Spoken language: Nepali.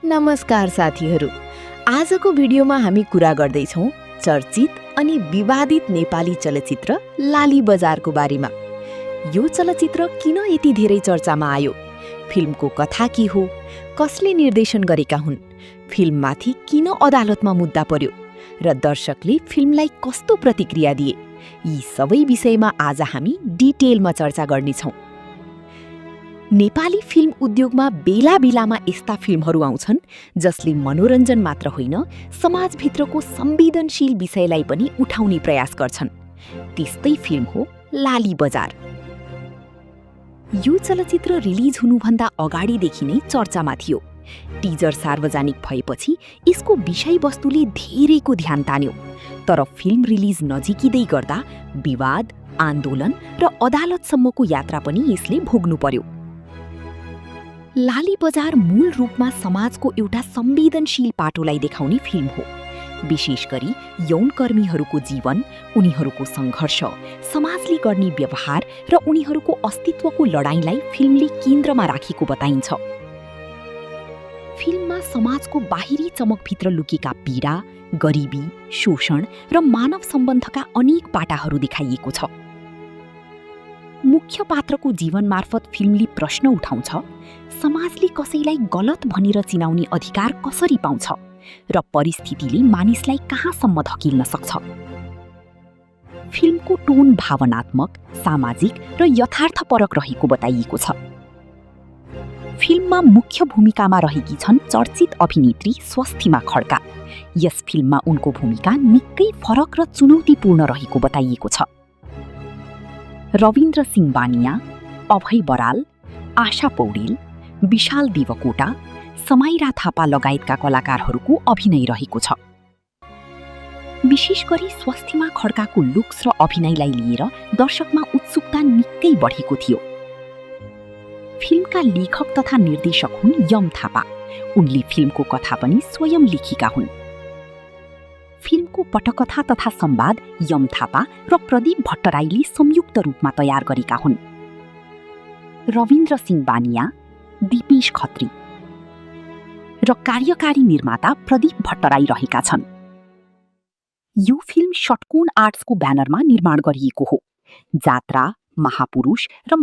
नमस्कार साथीहरू, आजको भिडियोमा हामी कुरा गर्दैछौँ चर्चित अनि विवादित नेपाली चलचित्र लाली बजारको बारेमा। यो चलचित्र किन यति धेरै चर्चामा आयो? फिल्मको कथा के हो? कसले निर्देशन गरेका हुन्? फिल्ममाथि किन अदालतमा मुद्दा पर्यो? र दर्शकले फिल्मलाई कस्तो प्रतिक्रिया दिए? यी सबै विषयमा आज हामी डिटेलमा चर्चा गर्नेछौँ। नेपाली फिल्म उद्योगमा बेला बेलामा यस्ता फिल्महरू आउँछन् जसले मनोरञ्जन मात्र होइन, समाजभित्रको संवेदनशील विषयलाई पनि उठाउने प्रयास गर्छन्। त्यस्तै फिल्म हो लाली बजार। यो चलचित्र रिलिज हुनुभन्दा अगाडिदेखि नै चर्चामा थियो। टिजर सार्वजनिक भएपछि यसको विषयवस्तुले धेरैको ध्यान तान्यो। तर फिल्म रिलिज नजिकिँदै गर्दा विवाद, आन्दोलन र अदालतसम्मको यात्रा पनि यसले भोग्नु पर्यो। लाली बजार मूल रूपमा समाजको एउटा संवेदनशील पाटोलाई देखाउने फिल्म हो। विशेष गरी यौनकर्मीहरूको जीवन, उनीहरूको सङ्घर्ष, समाजले गर्ने व्यवहार र उनीहरूको अस्तित्वको लडाईँलाई फिल्मले केन्द्रमा राखेको बताइन्छ। फिल्ममा समाजको बाहिरी चमकभित्र लुकेका पीडा, गरिबी, शोषण र मानव सम्बन्धका अनेक पाटाहरू देखाइएको छ। मुख्य पात्रको जीवन मार्फत फिल्मले प्रश्न उठाउँछ, समाजले कसैलाई गलत भनेर चिनाउने अधिकार कसरी पाउँछ र परिस्थितिले मानिसलाई कहाँसम्म धकिल्न सक्छ। फिल्मको टोन भावनात्मक, सामाजिक र यथार्थपरक रहेको बताइएको छ। फिल्ममा मुख्य भूमिकामा रहेकी छन् चर्चित अभिनेत्री स्वस्तिमा खड्का। यस फिल्ममा उनको भूमिका निकै फरक र चुनौतीपूर्ण रहेको बताइएको छ। रविन्द्र सिंह बानिया, अभय बराल, आशा पौडेल, विशाल देवकोटा, समाइरा थापा लगायतका कलाकारहरूको अभिनय रहेको छ। विशेष गरी स्वस्तिमा खड्काको लुक्स र अभिनयलाई लिएर दर्शकमा उत्सुकता निकै बढेको थियो। फिल्मका लेखक तथा निर्देशक हुन् यम थापा। उनले फिल्मको कथा पनि स्वयं लेखेका हुन्। फिल्मको पटकथा तथा संवाद यम थापा र प्रदीप भट्टराईले संयुक्त रूपमा तयार गरेका हुन्। रविन्द्र सिंह बानिया, दिपेश खत्री र कार्यकारी निर्माता प्रदीप भट्टराई रहेका छन्। यो फिल्म षट्कोण आर्ट्सको ब्यानरमा निर्माण गरिएको हो। जात्रा, महापुरुष र